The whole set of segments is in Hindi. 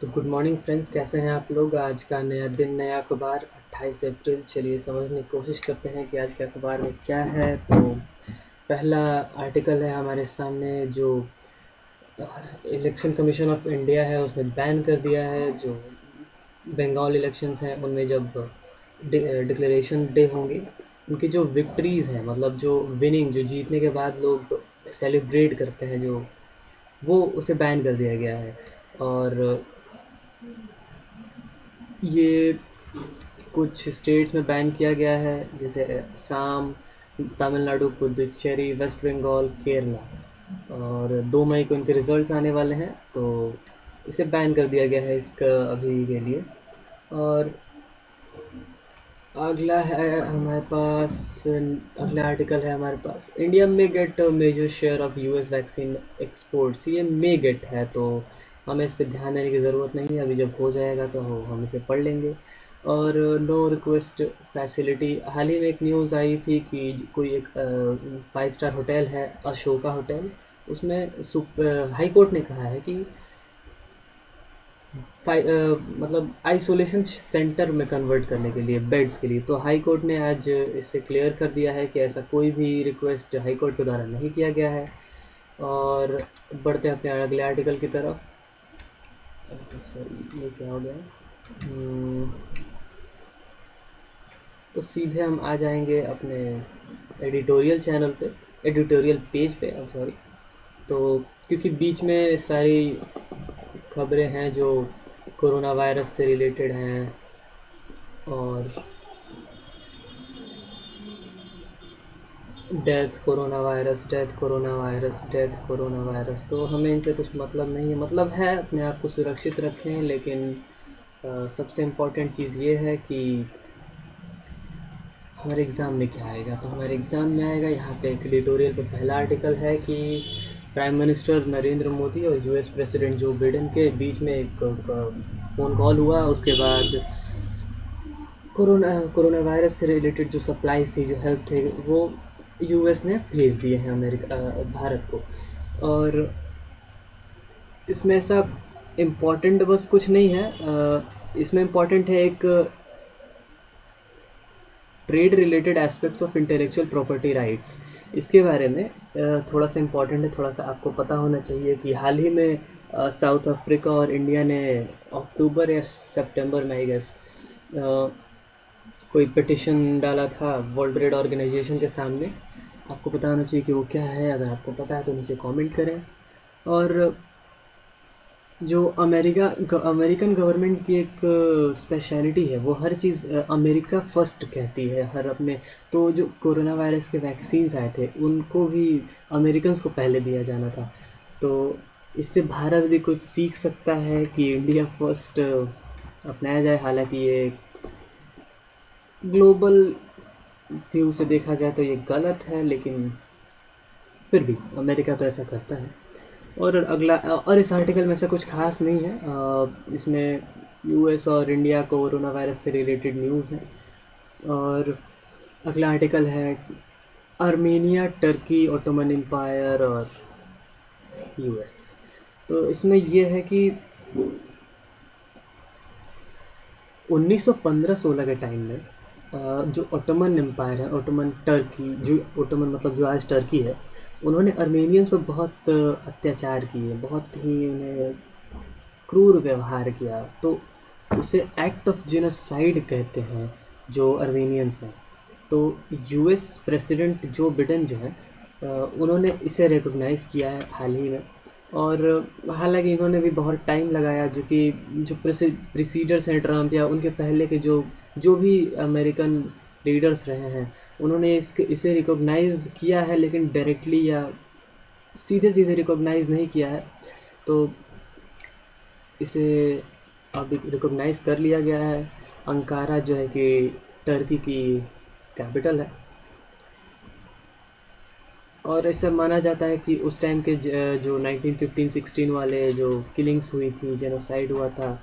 तो गुड मॉर्निंग फ्रेंड्स, कैसे हैं आप लोग। आज का नया दिन, नया अखबार 28 अप्रैल। चलिए समझने की कोशिश करते हैं कि आज के अखबार में क्या है। तो पहला आर्टिकल है हमारे सामने जो इलेक्शन कमीशन ऑफ इंडिया है उसने बैन कर दिया है जो बंगाल इलेक्शंस हैं उनमें जब डिक्लेरेशन डे होंगे, उनकी जो विक्ट्रीज़ हैं, मतलब जो विनिंग, जो जीतने के बाद लोग सेलिब्रेट करते हैं, जो वो उसे बैन कर दिया गया है। और ये कुछ स्टेट्स में बैन किया गया है, जैसे असम, तमिलनाडु, पुदुचेरी, वेस्ट बंगाल, केरला। और 2 मई को इनके रिजल्ट्स आने वाले हैं, तो इसे बैन कर दिया गया है इसका अभी के लिए। और अगला है हमारे पास, अगला आर्टिकल है हमारे पास, इंडिया में get major share of US vaccine exports. ये मे गेट है, तो हमें इस पर ध्यान देने की ज़रूरत नहीं है, अभी जब हो जाएगा तो हम इसे पढ़ लेंगे। और नो रिक्वेस्ट फैसिलिटी, हाल ही में एक न्यूज़ आई थी कि कोई एक 5 स्टार होटल है, अशोका होटल, उसमें हाई कोर्ट ने कहा है कि मतलब आइसोलेशन सेंटर में कन्वर्ट करने के लिए, बेड्स के लिए। तो हाई कोर्ट ने आज इससे क्लियर कर दिया है कि ऐसा कोई भी रिक्वेस्ट हाई कोर्ट के द्वारा नहीं किया गया है। और बढ़ते हैं अपने अगले आर्टिकल की तरफ। सॉरी, ये क्या हो गया। तो सीधे हम आ जाएंगे अपने एडिटोरियल चैनल पे, एडिटोरियल पेज पे, अब सॉरी। तो क्योंकि बीच में सारी खबरें हैं जो कोरोना वायरस से रिलेटेड हैं, और death corona virus, death corona virus, death corona virus, तो हमें इनसे कुछ मतलब नहीं है। मतलब है अपने आप को सुरक्षित रखें, लेकिन सबसे इम्पोर्टेंट चीज़ ये है कि हमारे एग्ज़ाम में क्या आएगा। तो हमारे एग्ज़ाम में आएगा, यहाँ पे एक एडिटोरियल पे पहला आर्टिकल है कि प्राइम मिनिस्टर नरेंद्र मोदी और यूएस प्रेसिडेंट जो बिडेन के बीच में एक फ़ोन कॉल हुआ। उसके बाद कोरोना वायरस के रिलेटेड जो सप्लाईज थी, जो हेल्प थे, वो यूएस ने भेज दिए हैं भारत को। और इसमें ऐसा इम्पोर्टेंट बस कुछ नहीं है। इसमें इम्पोर्टेंट है एक trade related aspects of intellectual property rights, इसके बारे में थोड़ा सा इम्पोर्टेंट है, थोड़ा सा आपको पता होना चाहिए कि हाल ही में साउथ अफ्रीका और इंडिया ने अक्टूबर या सितंबर में, आई गेस, कोई पिटिशन डाला था वर्ल्ड ट्रेड ऑर्गेनाइजेशन के सामने। आपको पता होना चाहिए कि वो क्या है, अगर आपको पता है तो नीचे कमेंट करें। और जो अमेरिकन गवर्नमेंट की एक स्पेशलिटी है, वो हर चीज़ अमेरिका फर्स्ट कहती है हर अपने। तो जो कोरोना वायरस के वैक्सीन्स आए थे उनको भी अमेरिकन्स को पहले दिया जाना था। तो इससे भारत भी कुछ सीख सकता है कि इंडिया फर्स्ट अपनाया जाए। हालांकि ये ग्लोबल व्यू से देखा जाए तो ये गलत है, लेकिन फिर भी अमेरिका तो ऐसा करता है। और अगला, और इस आर्टिकल में ऐसा कुछ खास नहीं है। इसमें यूएस और इंडिया कोरोना वायरस से रिलेटेड न्यूज़ है। और अगला आर्टिकल है आर्मेनिया, टर्की, ओटोमन एम्पायर और यूएस। तो इसमें यह है कि 1915-16 के टाइम में जो ओटोमन एम्पायर है, ओटोमन टर्की, जो ओटोमन मतलब जो आज टर्की है, उन्होंने अर्मेनियंस पर बहुत अत्याचार किए, बहुत ही उन्हें क्रूर व्यवहार किया। तो उसे एक्ट ऑफ जेनोसाइड कहते हैं जो अर्मेनियंस हैं। तो यूएस प्रेसिडेंट जो बिडेन जो है, उन्होंने इसे रिकॉग्नाइज़ किया है हाल ही में। और हालांकि इन्होंने भी बहुत टाइम लगाया, जो कि जो प्रीसीडर्स हैं ट्रम्प या उनके पहले के जो जो भी अमेरिकन लीडर्स रहे हैं, उन्होंने इसे रिकॉग्नाइज़ किया है, लेकिन डायरेक्टली या सीधे सीधे रिकॉग्नाइज़ नहीं किया है। तो इसे अब रिकॉग्नाइज़ कर लिया गया है। अंकारा जो है कि टर्की की कैपिटल है। और ऐसा माना जाता है कि उस टाइम के जो 1915-16 वाले जो किलिंग्स हुई थी, जेनोसाइड हुआ था,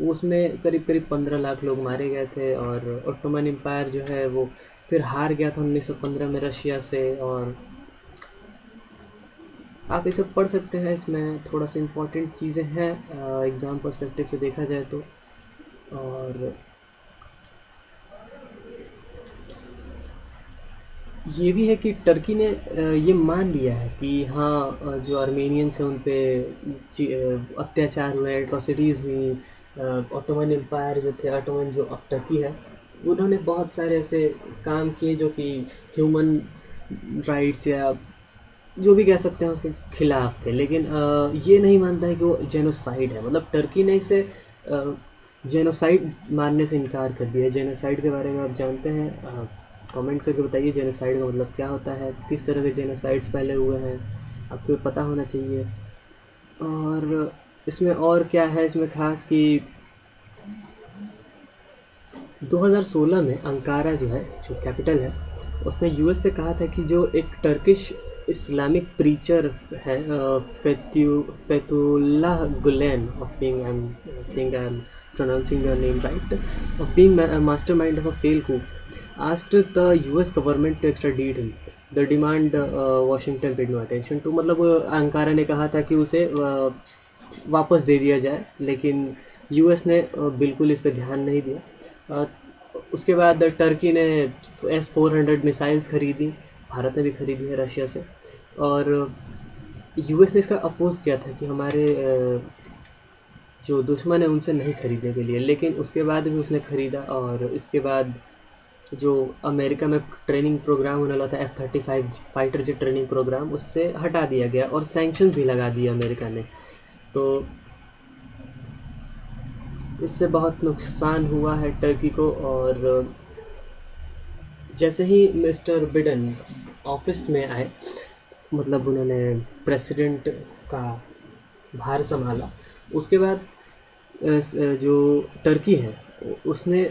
उसमें करीब करीब 15 लाख लोग मारे गए थे। और ओटोमन एम्पायर जो है वो फिर हार गया था 1915 में रशिया से। और आप ये सब पढ़ सकते हैं, इसमें थोड़ा सा इम्पोर्टेंट चीज़ें हैं एग्ज़ाम पर्सपेक्टिव से देखा जाए तो। और ये भी है कि टर्की ने ये मान लिया है कि हाँ, जो आर्मेनियंस हैं उन पे अत्याचार हुए, एट्रोसिटीज़ हुई। ऑटोमन एम्पायर जो थे, ऑटोमन जो अब टर्की है, उन्होंने बहुत सारे ऐसे काम किए जो कि ह्यूमन राइट्स या जो भी कह सकते हैं उसके खिलाफ थे। लेकिन ये नहीं मानता है कि वो जेनोसाइड है। मतलब टर्की ने इसे जेनोसाइड मानने से इनकार कर दिया है। जेनोसाइड के बारे में आप जानते हैं? कमेंट करके बताइए जेनोसाइड का मतलब क्या होता है, किस तरह के जेनोसाइड्स पहले हुए हैं, आपको पता होना चाहिए। और इसमें और क्या है इसमें खास कि 2016 में अंकारा जो है, जो कैपिटल है, उसने यूएस से कहा था कि जो एक टर्किश इस्लामिक प्रीचर है, Fethullah Gulen, of being I am pronouncing the name right, of being a mastermind of a failed coup, asked the US government to extradite him. The demand Washington paid no attention to. मतलब अंकारा ने कहा था कि उसे वापस दे दिया जाए, लेकिन यूएस ने बिल्कुल इस पर ध्यान नहीं दिया। उसके बाद टर्की ने S-400 मिसाइल्स खरीदी, भारत ने भी खरीदी है रशिया से। और यूएस ने इसका अपोज किया था कि हमारे जो दुश्मन है उनसे नहीं खरीदने के लिए, लेकिन उसके बाद भी उसने खरीदा। और इसके बाद जो अमेरिका में ट्रेनिंग प्रोग्राम होने वाला था, F-35 fighter jet training programme, उससे हटा दिया गया और सैंक्शन भी लगा दिया अमेरिका ने। तो इससे बहुत नुकसान हुआ है टर्की को। और जैसे ही मिस्टर बिडेन ऑफिस में आए, मतलब उन्होंने प्रेसिडेंट का भार संभाला, उसके बाद जो टर्की है उसने,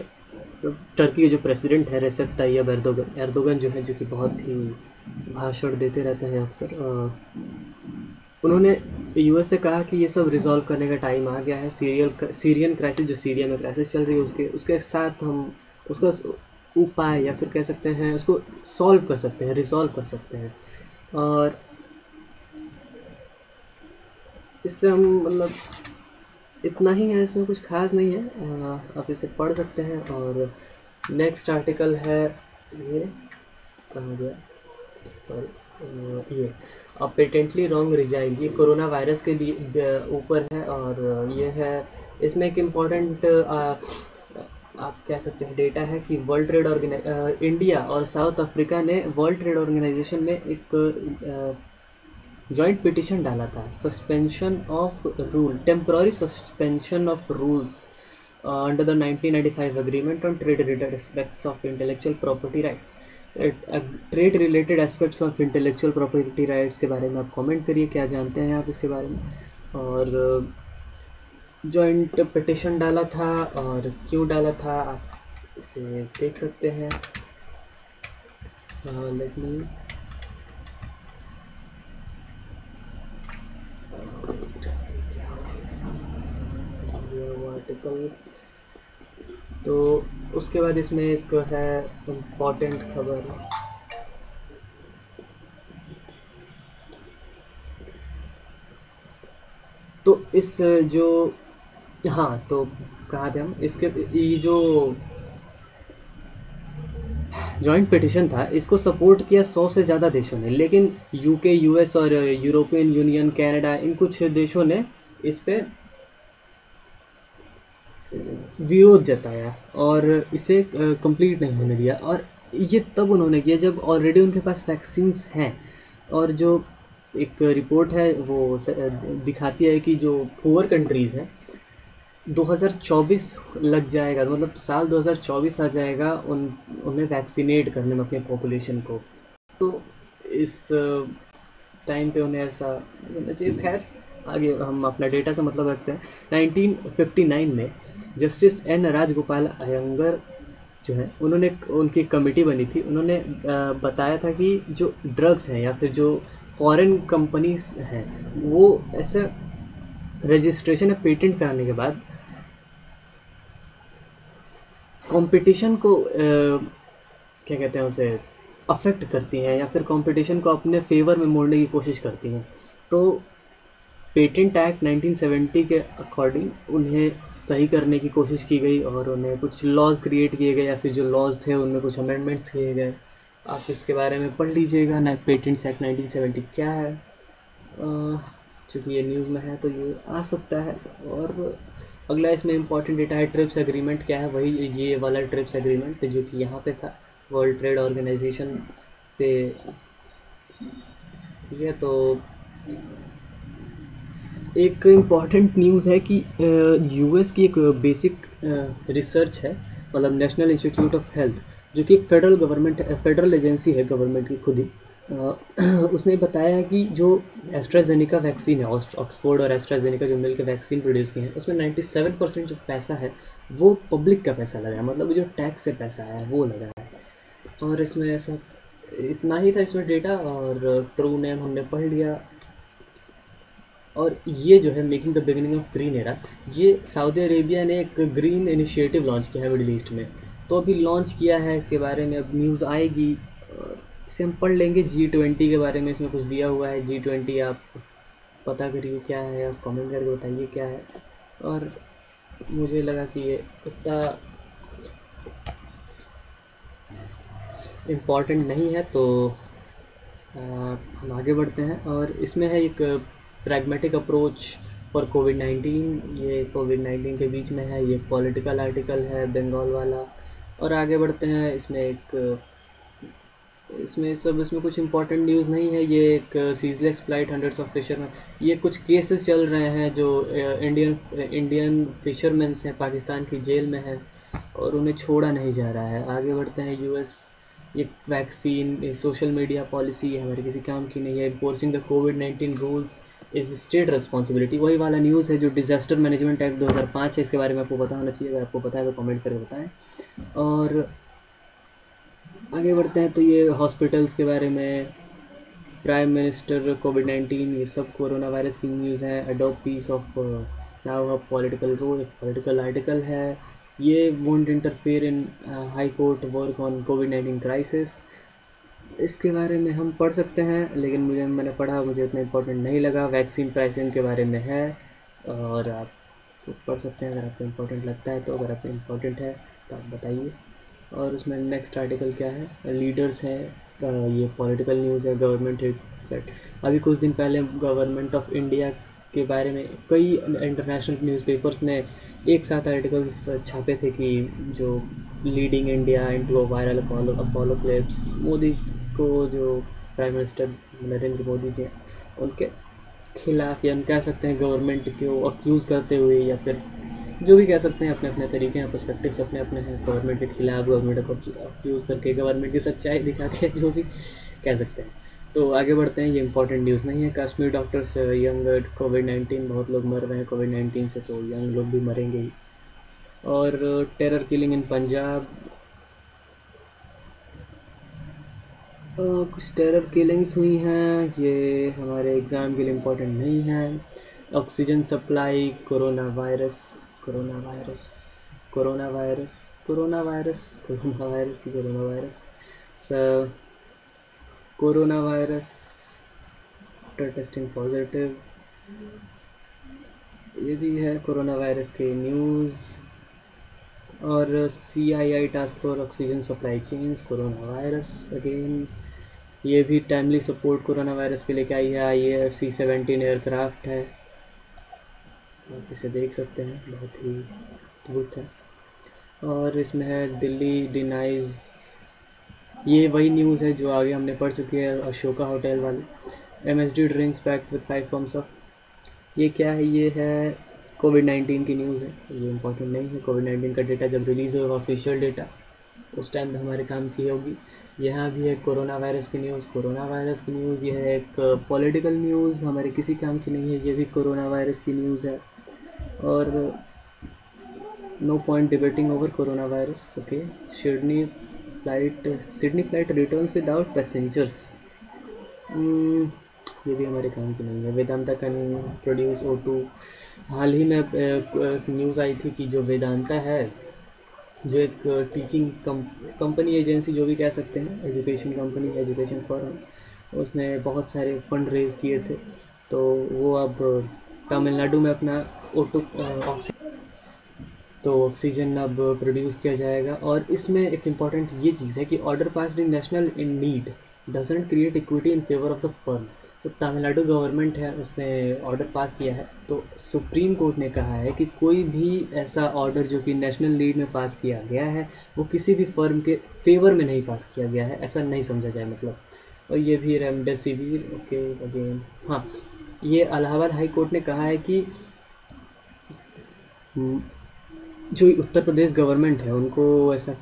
टर्की के जो प्रेसिडेंट है रेसेप ताइयब एर्दोगन जो है, जो कि बहुत ही भाषण देते रहते हैं अक्सर, उन्होंने यूएस से कहा कि ये सब रिजॉल्व करने का टाइम आ गया है। सीरियन क्राइसिस, जो सीरिया में क्राइसिस चल रही है, उसके साथ हम उसका उपाय या फिर कह सकते हैं उसको सॉल्व कर सकते हैं, रिजॉल्व कर सकते हैं। और इससे हम मतलब इतना ही है, इसमें कुछ खास नहीं है, आप इसे पढ़ सकते हैं। और नेक्स्ट आर्टिकल है ये, कहाँ गया, सॉरी, ये पेटेंटली रॉन्ग रिजाइन, ये कोरोना वायरस के लिए ऊपर है। और ये है, इसमें एक इम्पॉर्टेंट आप कह सकते हैं डेटा है कि वर्ल्ड ट्रेड इंडिया और साउथ अफ्रीका ने वर्ल्ड ट्रेड ऑर्गेनाइजेशन में एक जॉइंट पिटिशन डाला था, suspension of rule, temporary suspension of rules under the 1995 agreement on trade related aspects of intellectual property rights. Trade related aspects of intellectual property rights के बारे में आप कमेंट करिए, क्या जानते हैं आप इसके बारे में। और जॉइंट पिटिशन डाला था, और क्यों डाला था आप इसे देख सकते हैं। Let me article. तो उसके बाद इसमें एक है इम्पॉर्टेंट खबर, तो इस जो, हाँ, तो कहाँ थे हम, इसके ये जो जॉइंट पिटिशन था, इसको सपोर्ट किया 100 से ज़्यादा देशों ने, लेकिन यूके, यूएस और यूरोपियन यूनियन, कनाडा, इन कुछ देशों ने इस पे विरोध जताया और इसे कंप्लीट नहीं होने दिया। और ये तब उन्होंने किया जब ऑलरेडी उनके पास वैक्सीन्स हैं। और जो एक रिपोर्ट है वो दिखाती है कि जो पुअर कंट्रीज़ हैं, 2024 लग जाएगा, मतलब साल 2024 आ जाएगा उन्हें वैक्सीनेट करने में अपने पॉपुलेशन को। तो इस टाइम पे उन्हें ऐसा होना चाहिए। खैर, आगे हम अपना डेटा से मतलब रखते हैं। 1959 में जस्टिस एन राजगोपाल अयंगर जो है, उन्होंने, उनकी कमेटी बनी थी, उन्होंने बताया था कि जो ड्रग्स हैं या फिर जो फॉरेन कंपनीज हैं, वो ऐसा रजिस्ट्रेशन या पेटेंट कराने के बाद कंपटीशन को क्या कहते हैं उसे अफेक्ट करती हैं, या फिर कंपटीशन को अपने फेवर में मोड़ने की कोशिश करती हैं। तो पेटेंट एक्ट 1970 के अकॉर्डिंग उन्हें सही करने की कोशिश की गई और उन्हें कुछ लॉज क्रिएट किए गए, या फिर जो लॉज थे उनमें कुछ अमेंडमेंट्स किए गए। आप इसके बारे में पढ़ लीजिएगा ना, पेटेंट्स एक्ट 1970 क्या है। चूँकि ये न्यूज़ में है तो ये आ सकता है। और अगला इसमें इंपॉर्टेंट डेटा है ट्रिप्स एग्रीमेंट क्या है, वही ये वाला ट्रिप्स एग्रीमेंट जो कि यहाँ पे था, वर्ल्ड ट्रेड ऑर्गेनाइजेशन पे। ठीक है, तो एक इम्पॉर्टेंट न्यूज़ है कि यूएस की एक बेसिक रिसर्च है, मतलब नेशनल इंस्टीट्यूट ऑफ हेल्थ, जो कि एक फेडरल एजेंसी है गवर्नमेंट की खुद ही। उसने बताया है कि जो एस्ट्राजेनिका वैक्सीन है, ऑक्सफोर्ड और एस्ट्राजेनिका जो मिलकर वैक्सीन प्रोड्यूस की है, उसमें 97% जो पैसा है वो पब्लिक का पैसा लगा है, मतलब जो टैक्स से पैसा है वो लगा है। और इसमें ऐसा इतना ही था इसमें डेटा, और ट्रू नेम हमने पढ़ लिया। और ये जो है making the beginning of green era, ये सऊदी अरेबिया ने एक ग्रीन इनिशिएटिव लॉन्च किया है मिडिल ईस्ट में। तो अभी लॉन्च किया है, इसके बारे में अब न्यूज़ आएगी और इसे हम पढ़ लेंगे। G20 के बारे में इसमें कुछ दिया हुआ है। G20 आप पता करिए क्या है, आप कमेंट करके बताइए क्या है। और मुझे लगा कि ये उतना इम्पॉर्टेंट नहीं है, तो हम आगे बढ़ते हैं। और इसमें है एक प्रैग्मेटिक अप्रोच फॉर कोविड-19, ये कोविड-19 के बीच में है, ये पॉलिटिकल आर्टिकल है बंगाल वाला। और आगे बढ़ते हैं, इसमें कुछ इंपॉर्टेंट न्यूज़ नहीं है। ये एक ceaseless flight hundreds of fisherman, ये कुछ केसेस चल रहे हैं जो इंडियन फिशरमैन्स हैं, पाकिस्तान की जेल में हैं और उन्हें छोड़ा नहीं जा रहा है। आगे बढ़ते हैं, यूएस ये वैक्सीन सोशल मीडिया पॉलिसी हमारे किसी काम की नहीं है। Enforcing the covid rules is state responsibility, वही वाला न्यूज़ है जो डिजास्टर मैनेजमेंट एक्ट 2005 है, इसके बारे में आपको पता होना चाहिए। अगर आपको पता है तो कमेंट करके बताएं। और आगे बढ़ते हैं, तो ये हॉस्पिटल्स के बारे में, प्राइम मिनिस्टर कोविड-19, ये सब कोरोना वायरस की न्यूज़ है। Adopt peace of now a political role, एक पॉलिटिकल आर्टिकल है। ये won't interfere in high court work on कोविड-19 क्राइसिस, इसके बारे में हम पढ़ सकते हैं, लेकिन मैंने पढ़ा, मुझे इतना इंपॉर्टेंट नहीं लगा। वैक्सीन प्राइसिंग के बारे में है और आप पढ़ सकते हैं अगर आपको इम्पोर्टेंट लगता है तो। अगर आपको इम्पोर्टेंट है तो आप बताइए। और उसमें नेक्स्ट आर्टिकल क्या है, लीडर्स है, ये पॉलिटिकल न्यूज़ है। गवर्नमेंट सेट, अभी कुछ दिन पहले गवर्नमेंट ऑफ इंडिया के बारे में कई इंटरनेशनल न्यूज़पेपर्स ने एक साथ आर्टिकल्स छापे थे कि जो leading India into a viral apocalypse, Modi को, जो प्राइम मिनिस्टर नरेंद्र मोदी जी उनके खिलाफ, या हम कह सकते हैं गवर्नमेंट को अक्यूज़ करते हुए, या फिर जो भी कह सकते हैं, अपने अपने तरीके हैं, पर्सपेक्टिव्स अपने अपने हैं, गवर्नमेंट के खिलाफ, गवर्नमेंट को अक्यूज़ करके, गवर्नमेंट की सच्चाई दिखा के, जो भी कह सकते हैं। तो आगे बढ़ते हैं, ये इंपॉर्टेंट न्यूज़ नहीं है। कश्मीर डॉक्टर्स यंग कोविड-19, बहुत लोग मर रहे हैं कोविड-19 से, तो यंग लोग भी मरेंगे ही। और टेरर किलिंग इन पंजाब, कुछ टेरर किलिंग्स हुई हैं, ये हमारे एग्ज़ाम के लिए इम्पोर्टेंट नहीं है। Oxygen supply, corona virus, corona virus, corona virus, corona virus, corona virus, corona virus, corona virus testing positive, ये भी है कोरोना वायरस के न्यूज़। और CII task for oxygen supply chains, corona virus again, ये भी टाइमली सपोर्ट कोरोना वायरस के लिए आई है। ये C-17 एयरक्राफ्ट है, आप इसे देख सकते हैं, बहुत ही अद्भुत है। और इसमें है दिल्ली डिनाइज, ये वही न्यूज़ है जो आगे हमने पढ़ चुकी है, अशोका होटल वाली। MSD drinks packed with 5 forms of, ये क्या है, ये है कोविड-19 की न्यूज़ है, ये इंपॉर्टेंट नहीं है। कोविड-19 का डेटा जब रिलीज़ होगा, ऑफिशियल डेटा, उस टाइम पे हमारे काम की होगी। यहाँ भी है कोरोना वायरस की न्यूज़, कोरोना वायरस की न्यूज़, यह है एक पॉलिटिकल न्यूज़, हमारे किसी काम की नहीं है, ये भी कोरोना वायरस की न्यूज़ है। और no point debating over corona virus, okay. Sydney flight returns without passengers, ये भी हमारे काम की नहीं है। वेदांता कैन प्रोड्यूस O2, हाल ही में न्यूज़ आई थी कि जो वेदांता है, जो एक टीचिंग कंपनी, एजेंसी, जो भी कह सकते हैं, एजुकेशन कंपनी, एजुकेशन फर्म, उसने बहुत सारे फंड रेज किए थे तो वो अब तमिलनाडु में अपना ओटो तो ऑक्सीजन अब प्रोड्यूस किया जाएगा। और इसमें एक इम्पॉर्टेंट ये चीज़ है कि order passed in national in need doesn't create equity in favour of the firm. तो तमिलनाडु गवर्नमेंट है, उसने ऑर्डर पास किया है, तो सुप्रीम कोर्ट ने कहा है कि कोई भी ऐसा ऑर्डर जो कि नेशनल नीड में पास किया गया है वो किसी भी फर्म के फेवर में नहीं पास किया गया है, ऐसा नहीं समझा जाए मतलब। और ये भी रेमडेसिविर ओके अगेन, हाँ, ये इलाहाबाद हाई कोर्ट ने कहा है कि जो उत्तर प्रदेश गवर्नमेंट है उनको ऐसा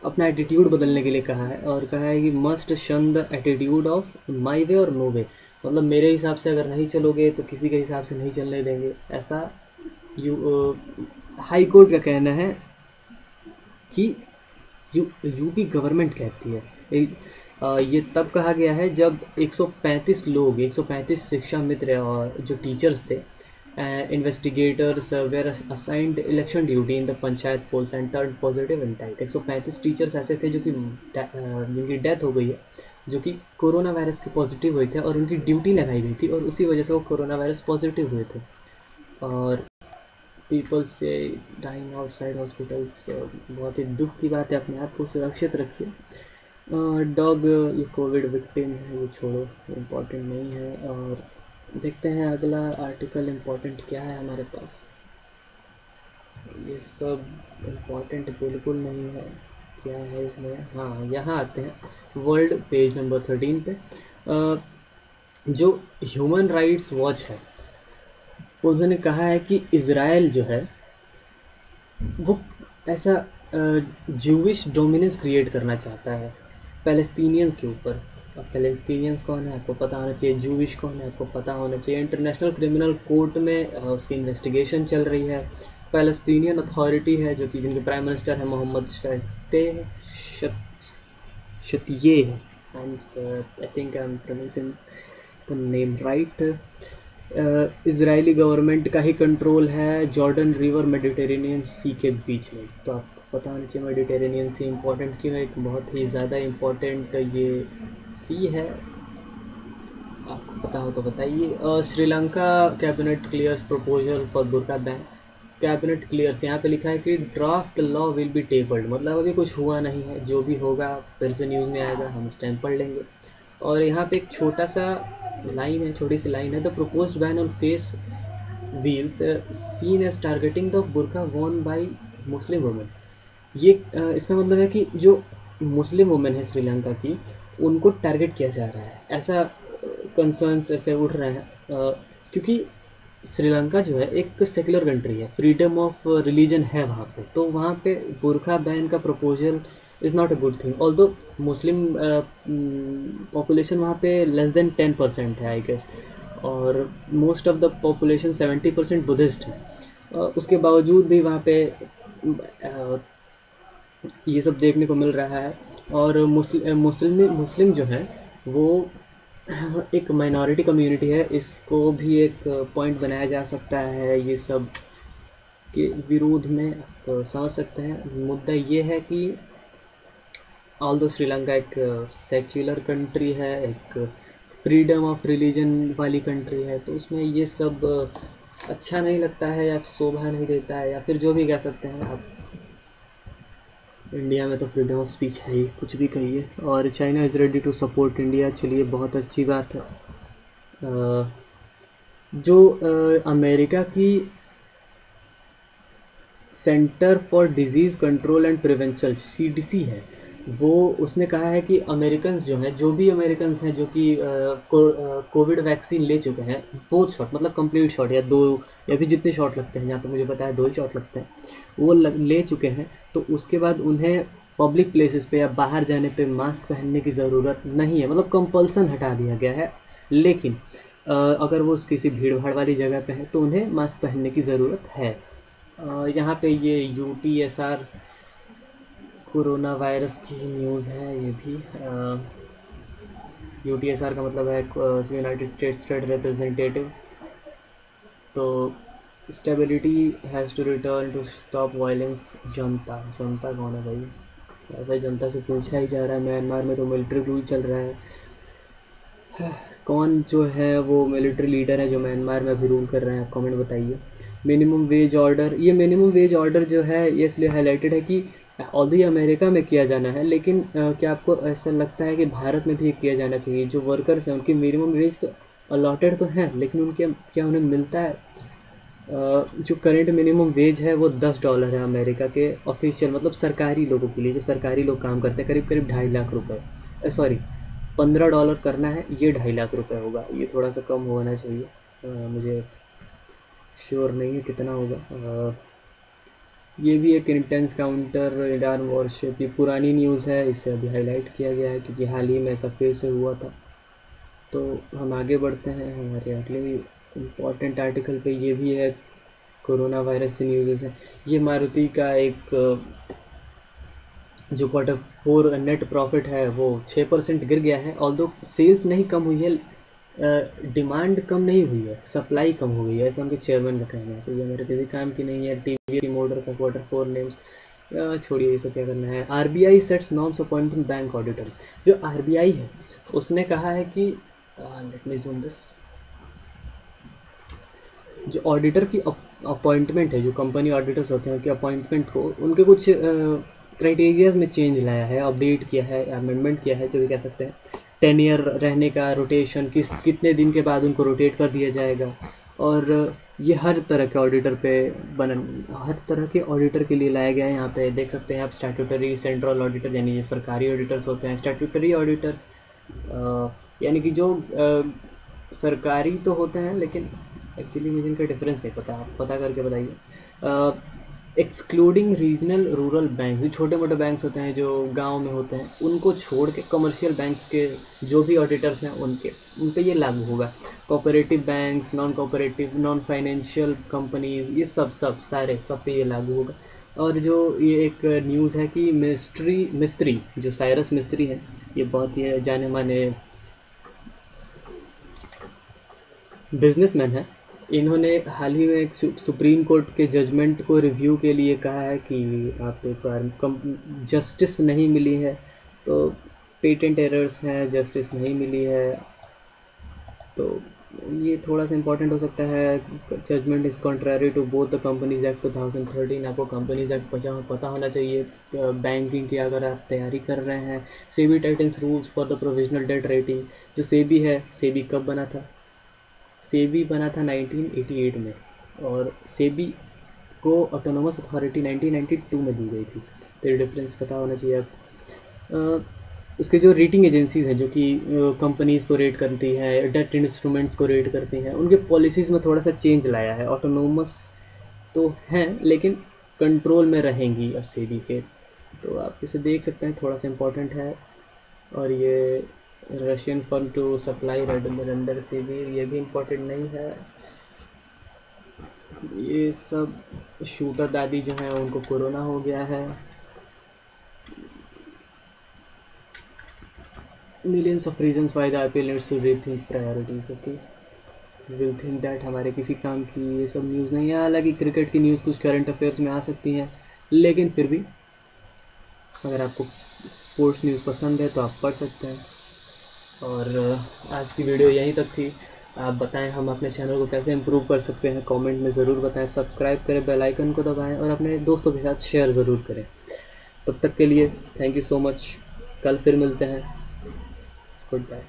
अपना एटीट्यूड बदलने के लिए कहा है, और कहा है कि मस्ट शन द एटीट्यूड ऑफ माई वे और नो वे, मतलब मेरे हिसाब से अगर नहीं चलोगे तो किसी के हिसाब से नहीं चलने देंगे, ऐसा हाई कोर्ट का कहना है कि यूपी गवर्नमेंट कहती है। ये तब कहा गया है जब 135 लोग, 135 शिक्षा मित्र और जो टीचर्स थे, investigators were assigned election duty in the panchayat polls and turned positive in time। 135 teachers ऐसे थे जो कि जिनकी डेथ हो गई है, जो कि कोरोना वायरस के पॉजिटिव हुए थे और उनकी ड्यूटी लगाई गई थी और उसी वजह से वो कोरोना वायरस पॉजिटिव हुए थे। और पीपल से डाइंग आउटसाइड हॉस्पिटल्स, बहुत ही दुख की बात है, अपने आप को सुरक्षित रखिए। डॉग ये कोविड विक्टिम है, ये छोड़ो, इम्पोर्टेंट नहीं है। और देखते हैं अगला आर्टिकल इम्पोर्टेंट क्या है हमारे पास। ये सब इम्पोर्टेंट बिल्कुल नहीं है, क्या है इसमें, हाँ यहाँ आते हैं वर्ल्ड पेज नंबर 13 पे। जो ह्यूमन राइट्स वॉच है उन्होंने कहा है कि इज़राइल जो है वो ऐसा जूविश डोमिनेंस क्रिएट करना चाहता है पैलेस्टीनियंस के ऊपर। अब पैलेस्टीनियंस कौन है आपको पता होना चाहिए, जूविश कौन है आपको पता होना चाहिए। इंटरनेशनल क्रिमिनल कोर्ट में उसकी इन्वेस्टिगेशन चल रही है। पैलेस्टीनियन अथॉरिटी है जो कि जिनके प्राइम मिनिस्टर है Mohammad Shtayyeh, I think I am pronouncing the name right. Israeli government का ही कंट्रोल है जॉर्डन रिवर मेडिटेरेनियन सी के बीच में। तो आपको पता होना चाहिए मेडिटेरेनियन सी इम्पोर्टेंट क्यों है, एक बहुत ही ज़्यादा इम्पोर्टेंट ये सी है, आपको पता हो तो बताइए। Sri Lanka cabinet clears proposal for burqa ban. Cabinet clears यहाँ पे लिखा है कि draft law will be tabled, मतलब अभी कुछ हुआ नहीं है, जो भी होगा फिर से न्यूज़ में आएगा, हम उस टाइम पढ़ लेंगे। और यहाँ पे एक छोटा सा लाइन है, छोटी सी लाइन है, the proposed ban on face veils seen as targeting the burqa worn by Muslim women. ये इसका मतलब है कि जो मुस्लिम वुमेन है श्रीलंका की उनको टारगेट किया जा रहा है, ऐसा कंसर्न्स ऐसे उठ रहे हैं। क्योंकि श्रीलंका जो है एक सेकुलर कंट्री है, फ्रीडम ऑफ रिलीजन है वहाँ पे, तो वहाँ पे बुरखा बैन का proposal is not a good thing. Although Muslim population वहाँ पे लेस देन 10% है आई गेस, और most of the population 70% Buddhist है। उसके बावजूद भी वहाँ पे ये सब देखने को मिल रहा है। और मुस्लिम जो है वो एक माइनॉरिटी कम्युनिटी है, इसको भी एक पॉइंट बनाया जा सकता है ये सब के विरोध में। तो समझ सकते हैं मुद्दा ये है कि ऑल्दो श्रीलंका एक सेक्युलर कंट्री है, एक फ्रीडम ऑफ रिलीजन वाली कंट्री है, तो उसमें ये सब अच्छा नहीं लगता है या शोभा नहीं देता है, या फिर जो भी कह सकते हैं आप। इंडिया में तो फ्रीडम ऑफ स्पीच है ही, कुछ भी कहिए। और China is ready to support India, चलिए बहुत अच्छी बात है। जो अमेरिका की centre for disease control and prevention CDC है, वो उसने कहा है कि अमेरिकन्स जो हैं, जो भी अमेरिकन्स हैं जो कि कोविड वैक्सीन ले चुके हैं, बोथ शॉट मतलब कंप्लीट शॉट या दो या भी जितने शॉट लगते हैं, जहाँ तक मुझे पता है 2 ही शॉट लगते हैं, वो ले चुके हैं, तो उसके बाद उन्हें पब्लिक प्लेसेस पे या बाहर जाने पे मास्क पहनने की ज़रूरत नहीं है, मतलब कंपल्सन हटा दिया गया है। लेकिन अगर वो किसी भीड़ भाड़ वाली जगह पे है तो उन्हें मास्क पहनने की ज़रूरत है। यहाँ पे ये UTSR कोरोना वायरस की न्यूज़ है, ये भी UTSR का मतलब है यूनाइटेड स्टेट्स ट्रेड रिप्रेजेंटेटिव। तो stability has to return to stop violence. जनता कौन है भाई, ऐसा जनता से पूछा ही जा रहा है। म्यांमार में तो मिलिट्री रूल चल रहा है, कौन जो है वो मिलिट्री लीडर है जो म्यांमार में अभी रूल कर रहे हैं, आप कमेंट बताइए। मिनिमम वेज ऑर्डर, ये मिनिमम वेज ऑर्डर जो है ये इसलिए हाईलाइटेड है कि ऑल्दो ये अमेरिका में किया जाना है, लेकिन क्या आपको ऐसा लगता है कि भारत में भी किया जाना चाहिए? जो वर्कर्स हैं उनकी मिनिमम वेज तो अलॉटेड तो है, लेकिन उनके क्या उन्हें मिलता है? जो करंट मिनिमम वेज है वो $10 है अमेरिका के ऑफिशियल, मतलब सरकारी लोगों के लिए, जो सरकारी लोग काम करते हैं, करीब करीब 2.5 लाख रुपए, सॉरी $15 करना है, ये 2.5 लाख रुपए होगा। ये थोड़ा सा कम होना चाहिए, मुझे श्योर नहीं है कितना होगा। ये भी एक इंटेंस काउंटर ईरान वॉरशिप, ये पुरानी न्यूज़ है, इसे अभी हाईलाइट किया गया है क्योंकि हाल ही में ऐसा फिर से हुआ था। तो हम आगे बढ़ते हैं हमारे अगले इम्पॉर्टेंट आर्टिकल पे। ये भी है कोरोना वायरस से न्यूज़ है। ये मारुति का एक जो Q4 नेट प्रॉफिट है वो 6% गिर गया है, ऑल्दो सेल्स नहीं कम हुई है, डिमांड कम नहीं हुई है, सप्लाई कम हो गई है, ऐसा उनके चेयरमैन का कहना है। तो ये मेरे किसी काम की नहीं है। टीवी मोटर का Q4 नेम्स, छोड़िए ये सब क्या करना है। RBI sets norms appointing bank auditors. जो RBI है उसने कहा है कि लेट मी जूम दिस, जो ऑडिटर की अपॉइंटमेंट है, जो कंपनी ऑडिटर्स होते हैं उनके अपॉइंटमेंट को, उनके कुछ क्राइटेरियाज में चेंज लाया है, अपडेट किया है, अमेंडमेंट किया है, जो भी कह सकते हैं। 10 ईयर रहने का रोटेशन, कितने दिन के बाद उनको रोटेट कर दिया जाएगा। और ये हर तरह के ऑडिटर पे हर तरह के ऑडिटर के लिए लाया गया है। यहाँ पे देख सकते हैं आप, स्टैट्यूटरी सेंट्रल ऑडिटर, यानी जो सरकारी ऑडिटर्स होते हैं। स्टैट्यूटरी ऑडिटर्स यानी कि जो सरकारी तो होते हैं, लेकिन एक्चुअली मुझे इनका डिफरेंस नहीं पता, आप पता करके बताइए। एक्सक्लूडिंग रीजनल रूरल बैंक, जो छोटे मोटे बैंक्स होते हैं जो गांव में होते हैं, उनको छोड़ के कमर्शियल बैंक्स के जो भी ऑडिटर्स हैं उन पे ये लागू होगा। Cooperative banks, non cooperative, non financial companies, ये सब पे ये लागू होगा। और जो ये एक न्यूज़ है कि मिस्त्री जो साइरस मिस्त्री हैं, ये बहुत ही जाने माने बिजनेसमैन है। इन्होंने हाल ही में एक सुप्रीम कोर्ट के जजमेंट को रिव्यू के लिए कहा है कि आप एक बार जस्टिस नहीं मिली है, तो पेटेंट एरर्स हैं, जस्टिस नहीं मिली है, तो ये थोड़ा सा इंपॉर्टेंट हो सकता है। Judgment is contrary to both the companies act 2013। आपको कंपनीज एक्ट पता होना चाहिए बैंकिंग की, अगर आप तैयारी कर रहे हैं। SEBI tightens rules for the provisional debt rating. जो सेबी है, सेबी कब बना था? सेबी बना था 1988 में, और सेबी को ऑटोनोमस अथॉरिटी 1992 में दी गई थी। तो ये डिफरेंस पता होना चाहिए आपको। उसके जो रेटिंग एजेंसीज हैं जो कि कंपनीज़ को रेट करती हैं, डेट इंस्ट्रूमेंट्स को रेट करती हैं, उनके पॉलिसीज़ में थोड़ा सा चेंज लाया है। ऑटोनोमस तो हैं लेकिन कंट्रोल में रहेंगी अब सेबी के, तो आप इसे देख सकते हैं, थोड़ा सा इम्पोर्टेंट है। और ये Russian firm to supply render SEBI, ये भी इम्पोर्टेंट नहीं है। ये सब शूटर दादी जो हैं उनको कोरोना हो गया है। Millions of reasons why the IPL needs to rethink priorities. Okay, will think that हमारे किसी काम की ये सब न्यूज़ नहीं है। हालांकि क्रिकेट की न्यूज़ कुछ करंट अफेयर्स में आ सकती हैं, लेकिन फिर भी अगर आपको स्पोर्ट्स न्यूज़ पसंद है तो आप पढ़ सकते हैं। और आज की वीडियो यहीं तक थी। आप बताएं हम अपने चैनल को कैसे इम्प्रूव कर सकते हैं, कमेंट में ज़रूर बताएं। सब्सक्राइब करें, बेल आइकन को दबाएं और अपने दोस्तों के साथ शेयर ज़रूर करें। तब तक के लिए थैंक यू सो मच। कल फिर मिलते हैं। Good bye.